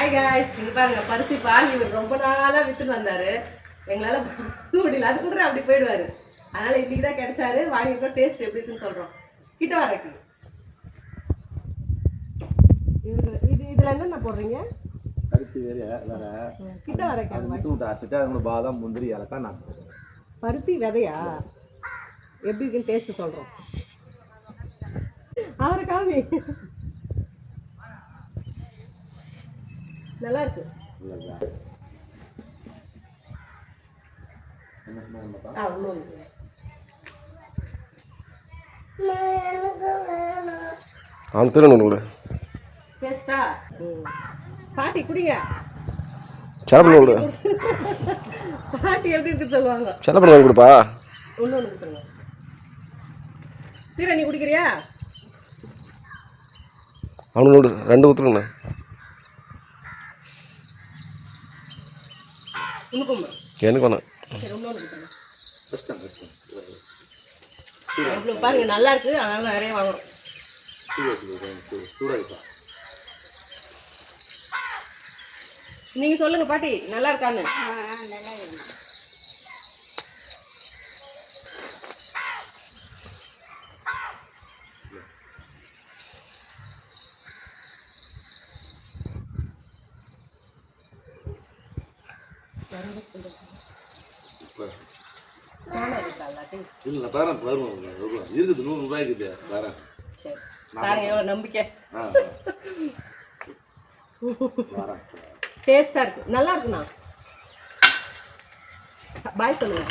Hi guys, இங்க பாருங்க பருத்தி பால் இவர் ரொம்ப நாளா வித்துட்டு வந்தாரு. எங்களால முடியல, அது கூட அப்படி போயிடுவாரு. அதனால இன்னைக்கு தான் கிடைச்சாரு. வாங்கிட்டு டேஸ்ட் எப்படி இருக்குன்னு சொல்றோம். கிட்ட வரக்கு இதுல என்னென்ன போடுறீங்க? பருத்தி வேற கிட்ட வரக்கு பாதாம் முந்திரி ஏலக்காய் நான் பருத்தி விதையா எப்படி இருக்குன்னு டேஸ்ட் சொல்றோம். அவரை காமி நல்லா இருக்கு. பாட்டி குடிங்க. பாட்டி எப்படி இருக்கு சொல்லுவாங்க. கொடுப்பா ஒண்ணு கொடுத்துருங்க. சீரா நீ குடிக்கிறியா? அவனோட ரெண்டு ஊத்துருங்க. எனக்கு வேணாம். பாருங்க நல்லா இருக்கு, அதனால நிறைய வாங்குறோம். நீங்க சொல்லுங்க பாட்டி, நல்லா இருக்கான்னு. இருக்குது 100 ரூபாய்க்கு நம்பிக்கை டேஸ்டா இருக்கு, நல்லா இருக்குண்ணா. பாய் சொல்லுங்க.